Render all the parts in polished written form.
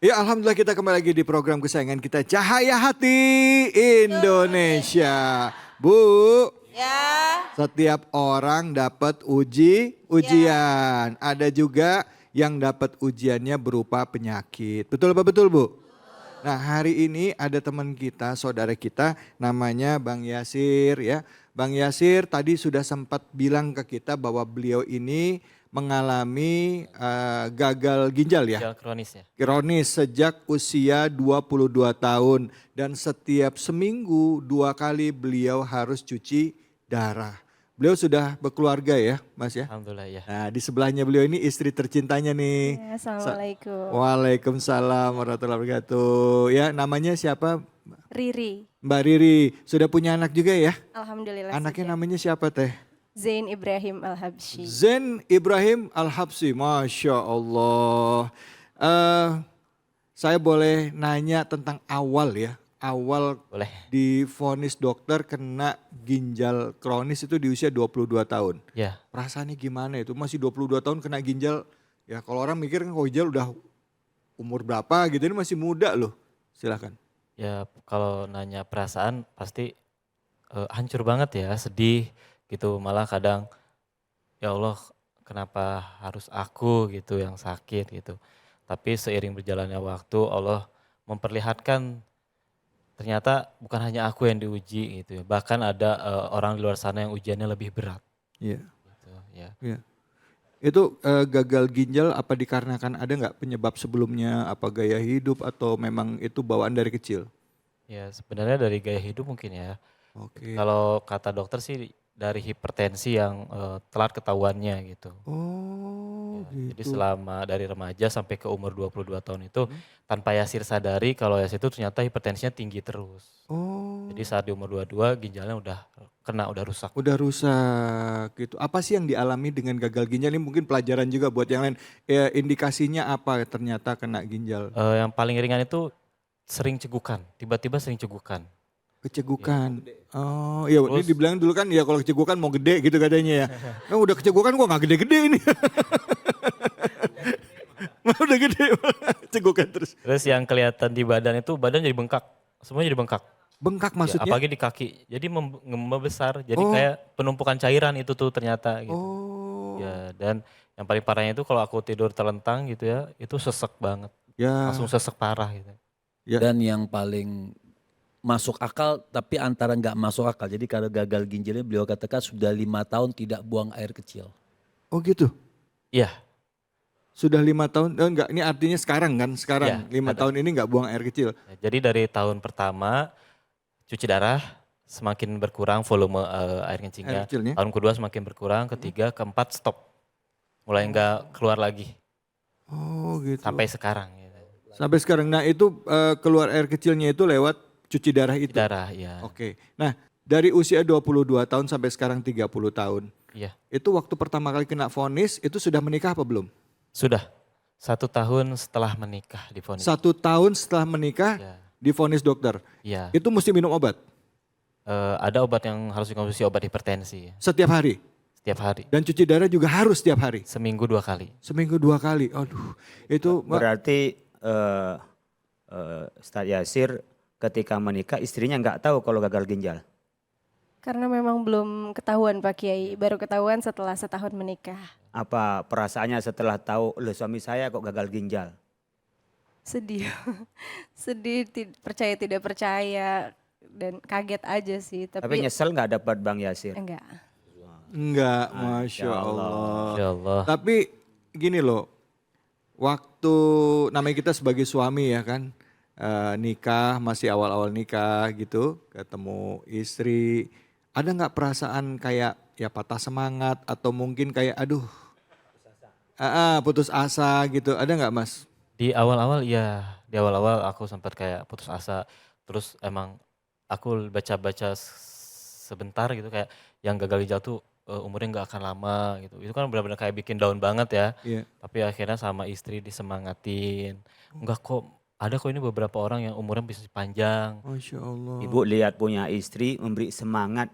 Ya Alhamdulillah kita kembali lagi di program kesayangan kita Cahaya Hati Indonesia. Bu, Ya, setiap orang dapat ujian. Ada juga yang dapat ujiannya berupa penyakit. Betul apa betul Bu? Nah hari ini ada teman kita, saudara kita namanya Bang Yasir ya. Bang Yasir tadi sudah sempat bilang ke kita bahwa beliau ini mengalami gagal ginjal ya. Ginjal kronis ya. Kronis sejak usia 22 tahun dan setiap seminggu 2 kali beliau harus cuci darah. Beliau sudah berkeluarga ya Mas ya. Alhamdulillah ya. Nah di sebelahnya beliau ini istri tercintanya nih. ya, Assalamualaikum. Waalaikumsalam warahmatullahi wabarakatuh. Ya namanya siapa? Riri, Mbak Riri. Sudah punya anak juga ya? Alhamdulillah. Anaknya sudah. namanya siapa teh? Zain Ibrahim Al-Habsyi. Zain Ibrahim Al-Habsyi, Masya Allah. Saya boleh nanya tentang awal ya. Awal Boleh. divonis dokter kena ginjal kronis itu di usia 22 tahun. Ya. Perasaannya gimana itu? Masih 22 tahun kena ginjal. Ya kalau orang mikir kan kalau ginjal udah umur berapa gitu, ini masih muda loh. Silakan. Ya kalau nanya perasaan pasti hancur banget ya, sedih gitu. Malah kadang ya Allah kenapa harus aku gitu yang sakit gitu. Tapi seiring berjalannya waktu Allah memperlihatkan ternyata bukan hanya aku yang diuji gitu ya. Bahkan ada orang di luar sana yang ujiannya lebih berat Iya. gitu ya. Iya. Itu gagal ginjal apa dikarenakan ada nggak penyebab sebelumnya, apa gaya hidup atau memang itu bawaan dari kecil? Ya sebenarnya dari gaya hidup mungkin ya. Oke. Kalau kata dokter sih dari hipertensi yang telat ketahuannya gitu. Oh Ya, jadi gitu. selama dari remaja sampai ke umur 22 tahun itu Hmm. tanpa Yasir sadari kalau Yasir itu ternyata hipertensinya tinggi terus. Oh Jadi saat di umur 22 ginjalnya udah kena, udah rusak. udah rusak gitu. Apa sih yang dialami dengan gagal ginjal ini mungkin pelajaran juga buat yang lain. Ya, indikasinya apa ternyata kena ginjal? Yang paling ringan itu sering cegukan, tiba-tiba sering cegukan. Kecegukan. Oh iya ini Terus dibilang dulu kan ya kalau kecegukan mau gede gitu katanya ya. Nah, udah kecegukan kok nggak gede-gede ini. Udah gede cegukan terus. terus yang kelihatan di badan itu badan jadi bengkak, semuanya jadi bengkak. Bengkak Ya, maksudnya? apalagi di kaki, jadi membesar, jadi Oh, kayak penumpukan cairan itu tuh ternyata gitu. oh, Ya, dan yang paling parahnya itu kalau aku tidur terlentang gitu ya, itu sesek banget. Langsung ya, sesek parah gitu. ya. Dan yang paling masuk akal tapi antara nggak masuk akal. Jadi kalau gagal ginjalnya beliau katakan sudah 5 tahun tidak buang air kecil. Oh gitu. Iya, Sudah 5 tahun. Oh, enggak, ini artinya sekarang kan? Sekarang Iya, 5 tahun ini nggak buang air kecil. jadi dari tahun pertama cuci darah semakin berkurang volume air Air kencingnya. kecilnya. Tahun kedua semakin berkurang, ketiga, keempat stop. Mulai nggak keluar lagi Oh gitu. sampai sekarang. Gitu. Sampai sekarang. Nah itu keluar air kecilnya itu lewat cuci darah Cuci itu. darah, ya. Oke. Nah dari usia 22 tahun sampai sekarang 30 tahun. Iya, Itu waktu pertama kali kena vonis itu sudah menikah apa belum? sudah 1 tahun setelah menikah divonis. 1 tahun setelah menikah Ya, divonis dokter. iya. Itu mesti minum obat Ada obat yang harus dikonsumsi, obat hipertensi setiap hari. setiap hari, Dan cuci darah juga harus setiap hari. seminggu 2 kali. Seminggu 2 kali. Aduh itu Mbak, Berarti Ustadz Yasir ketika menikah istrinya nggak tahu kalau gagal ginjal. Karena memang belum ketahuan Pak Kiai, baru ketahuan setelah setahun menikah. Apa perasaannya setelah tahu, loh suami saya kok gagal ginjal? Sedih, sedih, percaya tidak percaya, dan kaget aja sih. Tapi Tapi nyesel nggak dapat Bang Yasir? enggak. enggak, Masya Masya Allah. Insya Allah. Tapi gini loh, waktu namanya kita sebagai suami ya kan, nikah masih awal-awal nikah gitu, ketemu istri, ada nggak perasaan kayak ya patah semangat atau mungkin kayak aduh, putus asa gitu, ada nggak Mas? Di awal-awal iya, di awal-awal aku sempat kayak putus asa. Terus emang aku baca-baca sebentar gitu kayak yang gagal ginjal tuh umurnya nggak akan lama gitu. Itu kan benar-benar kayak bikin down banget ya. Iya, Tapi akhirnya sama istri disemangatin. Enggak kok, ada kok ini beberapa orang yang umurnya bisa panjang. Masya Allah. Ibu lihat punya istri memberi semangat,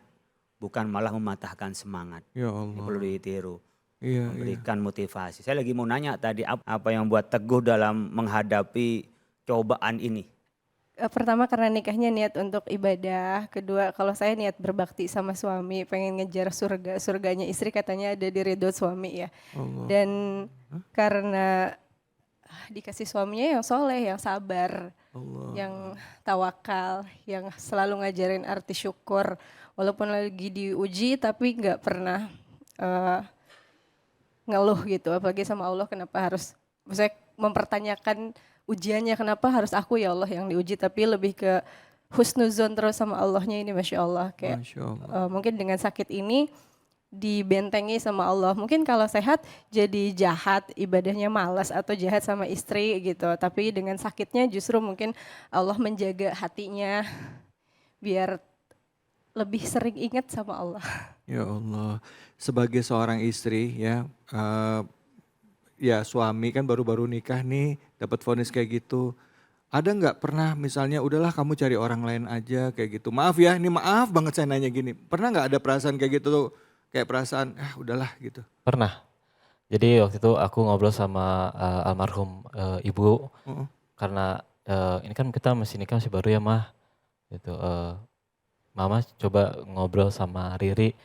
bukan malah mematahkan semangat. Ya Ini Allah. perlu ditiru. Iya, iya. Memberikan motivasi. Saya lagi mau nanya tadi apa yang buat teguh dalam menghadapi cobaan ini? Pertama karena nikahnya niat untuk ibadah, kedua kalau saya niat berbakti sama suami, pengen ngejar surga, surganya istri katanya ada di ridho suami ya. Allah. Dan karena dikasih suaminya yang soleh, yang sabar, Allah. yang tawakal, yang selalu ngajarin arti syukur, walaupun lagi diuji tapi nggak pernah ngeluh gitu, apalagi sama Allah kenapa harus, maksudnya mempertanyakan ujiannya kenapa harus aku ya Allah yang diuji, tapi lebih ke husnuzon terus sama Allahnya ini, Masya Allah. Kayak Masya Allah. mungkin dengan sakit ini dibentengi sama Allah. Mungkin kalau sehat jadi jahat, ibadahnya malas atau jahat sama istri gitu. Tapi dengan sakitnya justru mungkin Allah menjaga hatinya biar lebih sering ingat sama Allah. Ya Allah, sebagai seorang istri ya, ya suami kan baru-baru nikah nih, dapat vonis kayak gitu. Ada nggak pernah misalnya udahlah kamu cari orang lain aja kayak gitu. Maaf ya, ini maaf banget saya nanya gini. Pernah nggak ada perasaan kayak gitu tuh? Kayak perasaan, udahlah gitu. Pernah. Jadi waktu itu aku ngobrol sama almarhum ibu, karena ini kan kita masih nikah masih baru ya mah. Gitu. Mama coba ngobrol sama Riri,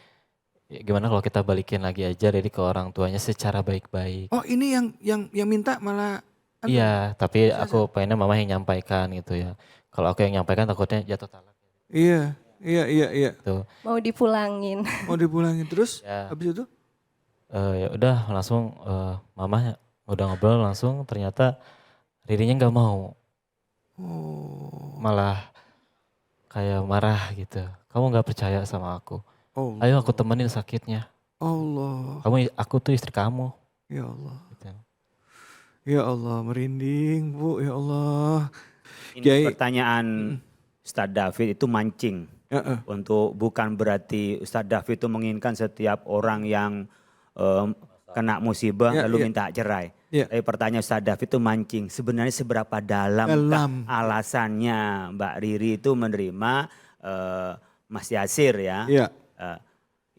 ya, gimana kalau kita balikin lagi aja Riri ke orang tuanya secara baik-baik. Oh ini yang minta malah. Iya, tapi aku pengennya mama yang nyampaikan gitu ya. Kalau aku yang nyampaikan takutnya jatuh talak. Iya. Tuh. Mau dipulangin. Mau dipulangin terus, Ya. habis itu? Ya udah langsung mama udah ngobrol langsung, ternyata Ririnya nggak mau, Oh. malah kayak marah gitu. Kamu nggak percaya sama aku? Allah. Ayo aku temenin sakitnya. Allah. Aku tuh istri kamu. Ya Allah. Gitu. Ya Allah, merinding Bu, ya Allah. Ini Kiai. pertanyaan Ustadz David itu mancing. Untuk bukan berarti Ustadz David itu menginginkan setiap orang yang kena musibah lalu minta cerai. Tapi pertanyaan Ustadz David itu mancing. Sebenarnya seberapa dalam alasannya Mbak Riri itu menerima Mas Yasir ya. Iya.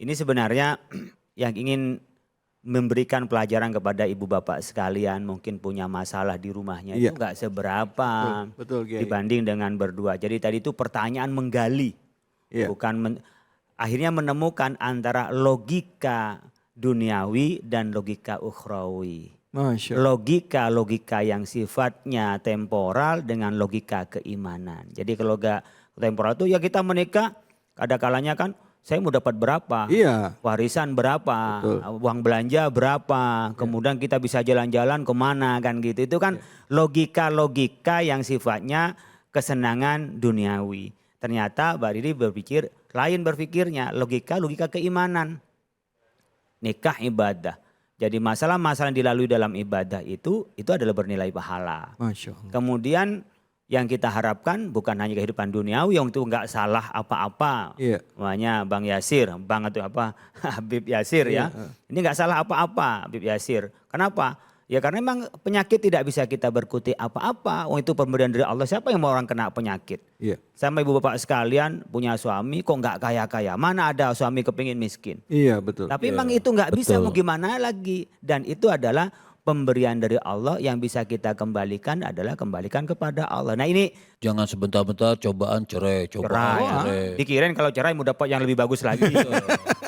Ini sebenarnya yang ingin memberikan pelajaran kepada ibu bapak sekalian, mungkin punya masalah di rumahnya itu enggak seberapa Betul, Kiai. dibanding dengan berdua. Jadi tadi itu pertanyaan menggali, bukan akhirnya menemukan antara logika duniawi dan logika ukhrawi. Masya Allah. Logika yang sifatnya temporal dengan logika keimanan. Jadi kalau gak temporal itu ya kita menikah, ada kalanya kan saya mau dapat berapa, warisan berapa, uang belanja berapa, kemudian kita bisa jalan-jalan kemana kan gitu. Itu kan logika yang sifatnya kesenangan duniawi. Ternyata Mbak Riri berpikir, lain berpikirnya logika keimanan. Nikah ibadah. Jadi masalah-masalah yang dilalui dalam ibadah itu adalah bernilai pahala. Masya Allah. Kemudian yang kita harapkan bukan hanya kehidupan duniawi yang itu enggak salah apa-apa. Namanya Bang Yasir, Bang itu apa? Habib Yasir ya. Ini enggak salah apa-apa Habib Yasir. Kenapa? Ya karena memang penyakit tidak bisa kita berkutik apa-apa. Itu pemberian dari Allah. Siapa yang mau orang kena penyakit? Sama ibu bapak sekalian punya suami kok enggak kaya-kaya. Mana ada suami kepingin miskin. Iya betul. Tapi memang itu enggak bisa, mau gimana lagi. Dan itu adalah pemberian dari Allah yang bisa kita kembalikan adalah kembalikan kepada Allah. Nah ini jangan sebentar-bentar cobaan cerai. Dikirain kalau cerai mau dapat yang lebih bagus lagi.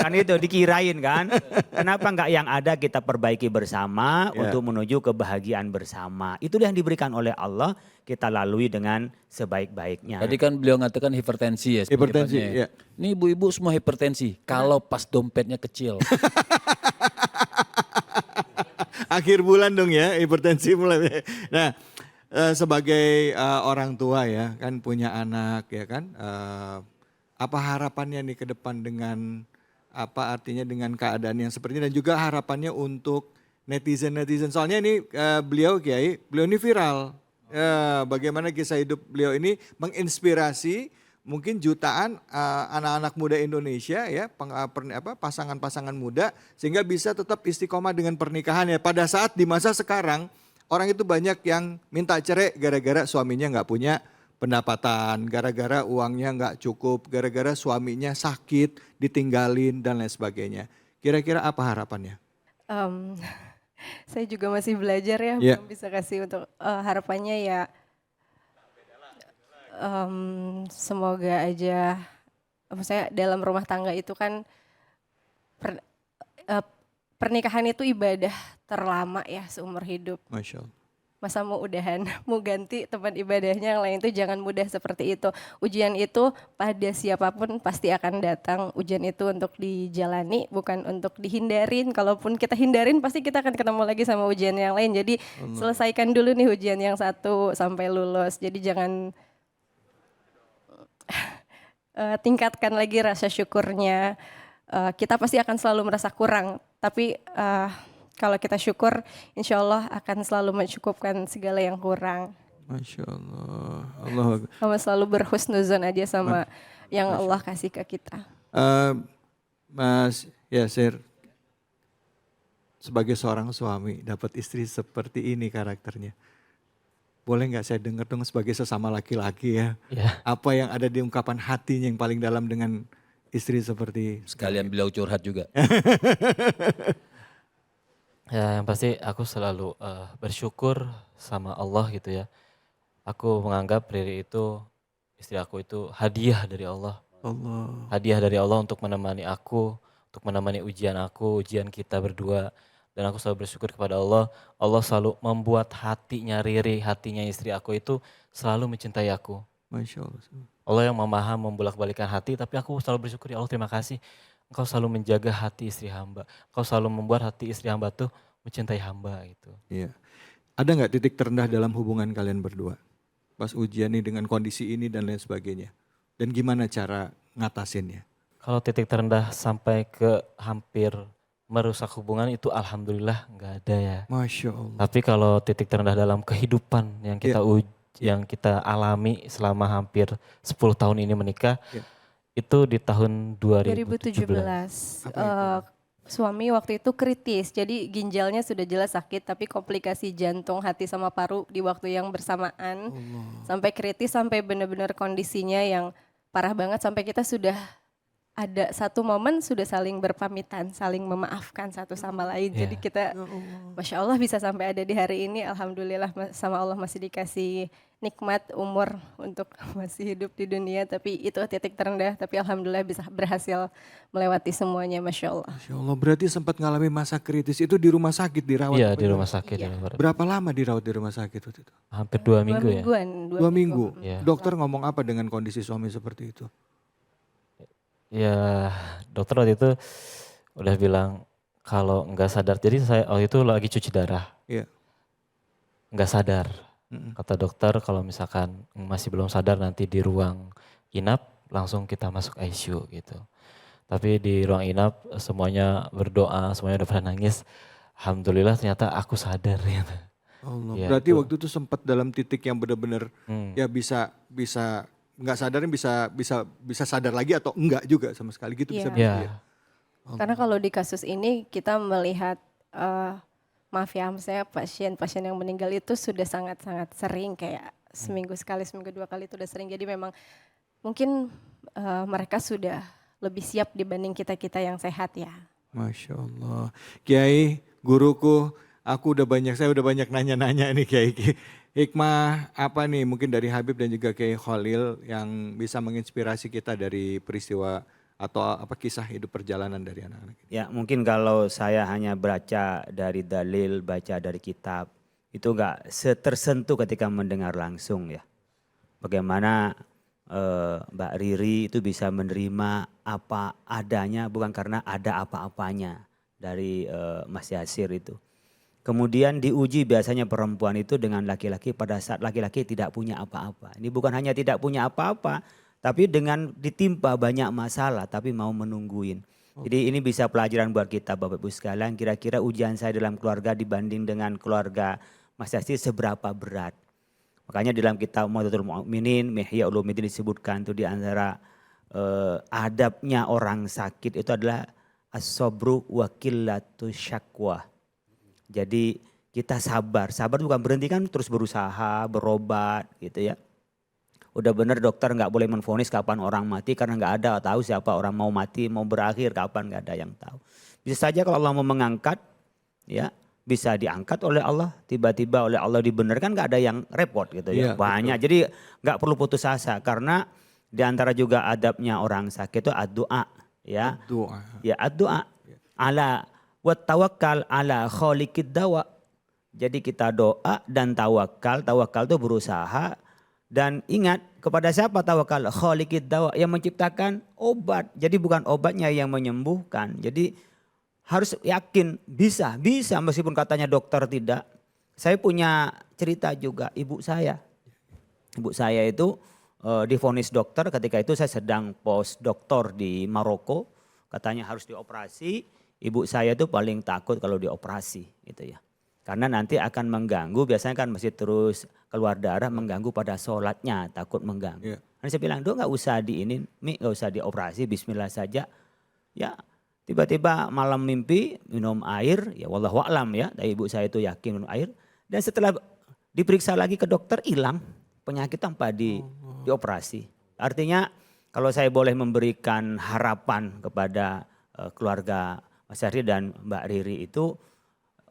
Kan itu dikirain kan. Kenapa enggak yang ada kita perbaiki bersama untuk menuju kebahagiaan bersama. Itulah yang diberikan oleh Allah, kita lalui dengan sebaik-baiknya. Tadi kan beliau mengatakan hipertensi ya. Hipertensi, iya. Ini ibu-ibu semua hipertensi. Kalau pas dompetnya kecil. Akhir bulan dong ya, hipertensi mulai. Nah, sebagai orang tua ya, kan punya anak ya kan. Apa harapannya nih ke depan dengan apa artinya dengan keadaan yang seperti ini dan juga harapannya untuk netizen-netizen. Soalnya ini beliau Kiai, beliau ini viral. Bagaimana kisah hidup beliau ini menginspirasi mungkin jutaan anak-anak muda Indonesia ya, pasangan-pasangan muda sehingga bisa tetap istiqomah dengan pernikahan ya. Pada saat di masa sekarang orang itu banyak yang minta cerai gara-gara suaminya nggak punya pendapatan, gara-gara uangnya nggak cukup, gara-gara suaminya sakit, ditinggalin dan lain sebagainya. Kira-kira apa harapannya? Saya juga masih belajar ya, belum bisa kasih untuk harapannya ya. semoga aja, maksudnya dalam rumah tangga itu kan per- eh, pernikahan itu ibadah terlama ya seumur hidup. Masya Allah. Masa mau udahan, mau ganti tempat ibadahnya yang lain itu jangan mudah seperti itu. Ujian itu pada siapapun pasti akan datang. Ujian itu untuk dijalani, bukan untuk dihindarin. Kalaupun kita hindarin pasti kita akan ketemu lagi sama ujian yang lain. Jadi selesaikan dulu nih ujian yang satu sampai lulus. Jadi jangan tingkatkan lagi rasa syukurnya. Kita pasti akan selalu merasa kurang, tapi kalau kita syukur, insya Allah akan selalu mencukupkan segala yang kurang. Masya Allah. Allah. Sama selalu berhusnuzon aja sama yang Allah kasih ke kita. Mas Yasir, sebagai seorang suami dapat istri seperti ini karakternya. Boleh nggak saya dengar dong sebagai sesama laki-laki ya. Ya. Apa yang ada di ungkapan hatinya yang paling dalam dengan istri seperti. Sekalian beliau curhat juga. Ya yang pasti aku selalu bersyukur sama Allah gitu ya. Aku menganggap Riri itu, istri aku itu hadiah dari Allah. Allah. Hadiah dari Allah untuk menemani aku, untuk menemani ujian aku, ujian kita berdua. Dan aku selalu bersyukur kepada Allah. Allah selalu membuat hatinya Riri, hatinya istri aku itu selalu mencintai aku. Masya Allah. Allah yang memaham membolak-balikan hati, tapi aku selalu bersyukur ya Allah, terima kasih. Engkau selalu menjaga hati istri hamba. Engkau selalu membuat hati istri hamba tuh mencintai hamba gitu. Iya. Ada nggak titik terendah dalam hubungan kalian berdua? Pas ujian nih dengan kondisi ini dan lain sebagainya. Dan gimana cara ngatasinnya? Kalau titik terendah sampai ke hampir merusak hubungan itu alhamdulillah nggak ada ya. Masya Allah. Tapi kalau titik terendah dalam kehidupan yang kita yang kita alami selama hampir 10 tahun ini menikah, itu di tahun 2017. Suami waktu itu kritis, jadi ginjalnya sudah jelas sakit, tapi komplikasi jantung, hati sama paru di waktu yang bersamaan. Sampai kritis, sampai benar-benar kondisinya yang parah banget, sampai kita sudah ada satu momen sudah saling berpamitan, saling memaafkan satu sama lain. Jadi kita, Masya Allah bisa sampai ada di hari ini, alhamdulillah sama Allah masih dikasih nikmat umur untuk masih hidup di dunia. Tapi itu titik terendah, tapi alhamdulillah bisa berhasil melewati semuanya, Masya Allah. Masya Allah, berarti sempat ngalami masa kritis itu di rumah sakit, dirawat? Iya di rumah sakit. Iya. Ya. Berapa lama dirawat di rumah sakit waktu itu? Hampir 2 minggu ya. Dua minggu. Iya. Dokter ngomong apa dengan kondisi suami seperti itu? Ya dokter waktu itu udah bilang kalau nggak sadar, jadi saya waktu itu lagi cuci darah, Iya. nggak sadar. Kata dokter kalau misalkan masih belum sadar nanti di ruang inap langsung kita masuk ICU gitu. Tapi di ruang inap semuanya berdoa, semuanya udah pada nangis. Alhamdulillah ternyata aku sadar gitu. Allah. Ya, Berarti itu. waktu itu sempat dalam titik yang benar-benar ya bisa nggak sadarnya bisa sadar lagi atau enggak juga sama sekali gitu bisa Iya. begitu Ya, ya? Karena kalau di kasus ini kita melihat, maaf ya, misalnya pasien-pasien yang meninggal itu sudah sangat-sangat sering, kayak seminggu sekali, seminggu 2 kali itu udah sering. Jadi memang mungkin mereka sudah lebih siap dibanding kita-kita yang sehat ya. Masya Allah. Kiai, guruku, saya udah banyak nanya-nanya nih Kiai. Hikmah apa nih mungkin dari Habib dan juga Kiai Khalil yang bisa menginspirasi kita dari peristiwa atau apa kisah hidup perjalanan dari anak-anak ini? Ya mungkin kalau saya hanya baca dari dalil, baca dari kitab, itu gak tersentuh ketika mendengar langsung ya. Bagaimana Mbak Riri itu bisa menerima apa adanya bukan karena ada apa-apanya dari Mas Yasir itu. Kemudian diuji biasanya perempuan itu dengan laki-laki pada saat laki-laki tidak punya apa-apa. Ini bukan hanya tidak punya apa-apa, tapi dengan ditimpa banyak masalah tapi mau menungguin. Jadi ini bisa pelajaran buat kita Bapak Ibu sekalian, kira-kira ujian saya dalam keluarga dibanding dengan keluarga Mas Yasir seberapa berat. Makanya dalam kitab Mu'adzatul Mu'minin, Ihya Ulumuddin disebutkan itu di antara adabnya orang sakit itu adalah as-sabru wa qillatus syakwa. Jadi kita sabar itu bukan berhenti kan terus berusaha, berobat gitu ya. Udah benar dokter nggak boleh menvonis kapan orang mati karena nggak ada tahu siapa orang mau mati, mau berakhir kapan nggak ada yang tahu. Bisa saja kalau Allah mau mengangkat ya bisa diangkat oleh Allah, tiba-tiba oleh Allah dibenarkan, nggak ada yang repot gitu ya. Iya, Banyak, jadi nggak perlu putus asa karena di antara juga adabnya orang sakit itu ad-doa ya. Doa. Ya ad-doa ala wa tawakkal ala khaliqid dawa. Jadi kita doa dan tawakal itu berusaha dan ingat kepada siapa tawakal? Khaliqid dawa, yang menciptakan obat. Jadi bukan obatnya yang menyembuhkan. Jadi harus yakin bisa meskipun katanya dokter tidak. Saya punya cerita juga ibu saya. Ibu saya itu divonis dokter ketika itu saya sedang postdoktor di Maroko. Katanya harus dioperasi. Ibu saya itu paling takut kalau dioperasi gitu ya. Karena nanti akan mengganggu, biasanya kan masih terus keluar darah mengganggu pada sholatnya, takut mengganggu. Nah, saya bilang, Dok nggak usah Mi nggak usah dioperasi, bismillah saja. Ya tiba-tiba malam mimpi minum air, ya wallahu a'lam ya, dari ibu saya itu yakin minum air. Dan setelah diperiksa lagi ke dokter hilang penyakit tanpa dioperasi. Artinya kalau saya boleh memberikan harapan kepada keluarga Mas Heri dan Mbak Riri itu,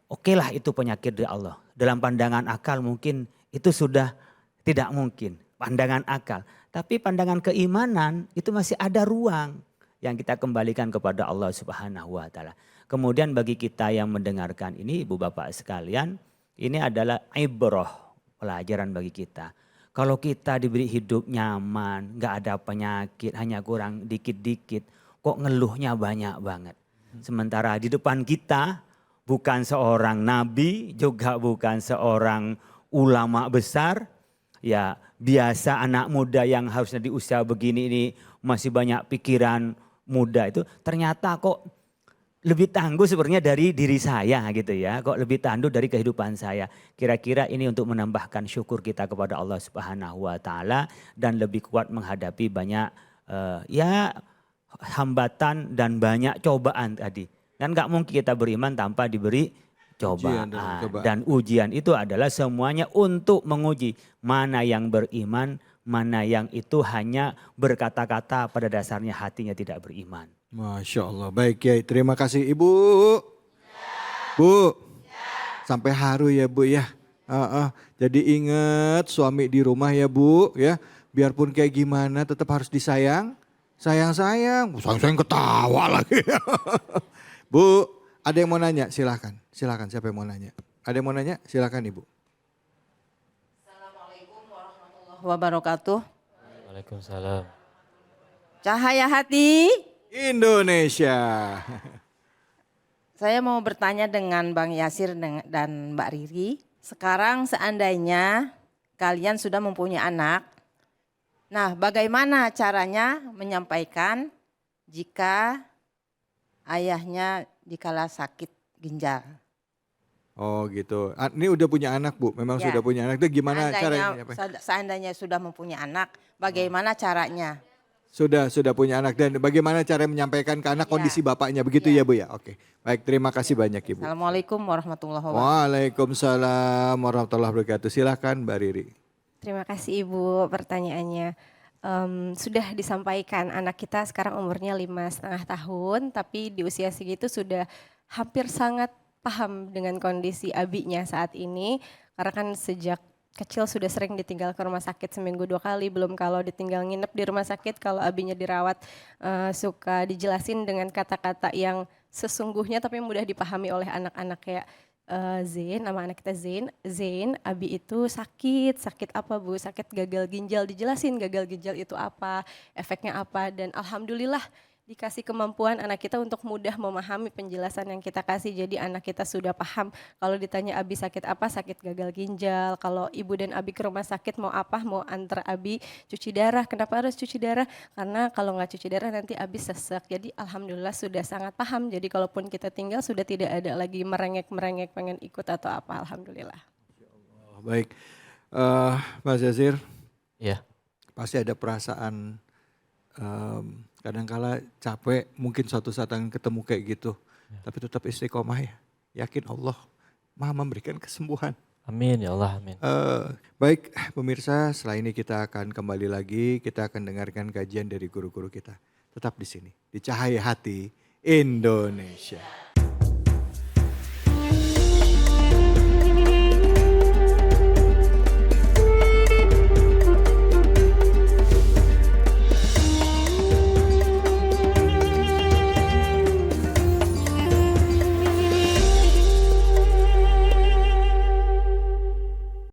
oke lah itu penyakit dari Allah. Dalam pandangan akal mungkin itu sudah tidak mungkin. Pandangan akal. Tapi pandangan keimanan itu masih ada ruang yang kita kembalikan kepada Allah Subhanahu wa taala. Kemudian bagi kita yang mendengarkan ini Ibu Bapak sekalian, ini adalah ibrah, pelajaran bagi kita. Kalau kita diberi hidup nyaman, nggak ada penyakit, hanya kurang dikit-dikit, kok ngeluhnya banyak banget. Sementara di depan kita bukan seorang nabi, juga bukan seorang ulama besar. Ya biasa anak muda yang harusnya di usia begini ini masih banyak pikiran muda itu. Ternyata kok lebih tangguh sebenarnya dari diri saya gitu ya. Kok lebih tangguh dari kehidupan saya. Kira-kira ini untuk menambahkan syukur kita kepada Allah Subhanahu wa taala dan lebih kuat menghadapi banyak hambatan dan banyak cobaan tadi. Dan gak mungkin kita beriman tanpa diberi cobaan. Dan ujian itu adalah semuanya untuk menguji mana yang beriman, mana yang itu hanya berkata-kata pada dasarnya hatinya tidak beriman. Masya Allah, baik Kiai, terima kasih Ibu. Bu, sampai haru ya Bu ya. Jadi ingat suami di rumah ya Bu ya. Biarpun kayak gimana tetap harus disayang. Sayang-sayang ketawa lagi. Bu, ada yang mau nanya? Silahkan siapa yang mau nanya? Ada yang mau nanya? Silahkan Ibu. Assalamualaikum warahmatullahi wabarakatuh. Waalaikumsalam. Cahaya hati Indonesia. Saya mau bertanya dengan Bang Yasir dan Mbak Riri. Sekarang seandainya kalian sudah mempunyai anak. Nah, bagaimana caranya menyampaikan jika ayahnya dikala sakit ginjal? Oh gitu. Ini udah punya anak Bu, memang Ya. sudah punya anak. Itu gimana caranya? Seandainya sudah mempunyai anak, bagaimana caranya? Sudah punya anak dan bagaimana cara menyampaikan ke anak kondisi bapaknya begitu ya Bu ya? Oke. Baik, terima kasih banyak Ibu. Assalamualaikum warahmatullahi wabarakatuh. Waalaikumsalam warahmatullahi wabarakatuh. Silahkan Mbak Riri. Terima kasih Ibu pertanyaannya. Sudah disampaikan anak kita sekarang umurnya 5,5 tahun, tapi di usia segitu sudah hampir sangat paham dengan kondisi abinya saat ini. Karena kan sejak kecil sudah sering ditinggal ke rumah sakit seminggu 2 kali, belum kalau ditinggal nginep di rumah sakit, kalau abinya dirawat suka dijelasin dengan kata-kata yang sesungguhnya tapi mudah dipahami oleh anak-anak kayak Zain, nama anak kita Zain, Abi itu sakit apa Bu? Sakit gagal ginjal, dijelasin gagal ginjal itu apa, efeknya apa, dan alhamdulillah dikasih kemampuan anak kita untuk mudah memahami penjelasan yang kita kasih. Jadi anak kita sudah paham kalau ditanya Abi sakit apa, sakit gagal ginjal. Kalau ibu dan Abi ke rumah sakit mau apa, mau antar Abi cuci darah. Kenapa harus cuci darah? Karena kalau nggak cuci darah nanti Abi sesek. Jadi alhamdulillah sudah sangat paham. Jadi kalaupun kita tinggal sudah tidak ada lagi merengek-merengek pengen ikut atau apa, alhamdulillah. Baik, Mas Yasir. Ya. Pasti ada perasaan kadangkala capek, mungkin suatu saat akan ketemu kayak gitu. Tapi tetap istiqomah ya. Yakin Allah Maha memberikan kesembuhan. Amin ya Allah, amin. Baik pemirsa, setelah ini kita akan kembali lagi, kita akan dengarkan kajian dari guru-guru kita. Tetap di sini, di Cahaya Hati Indonesia.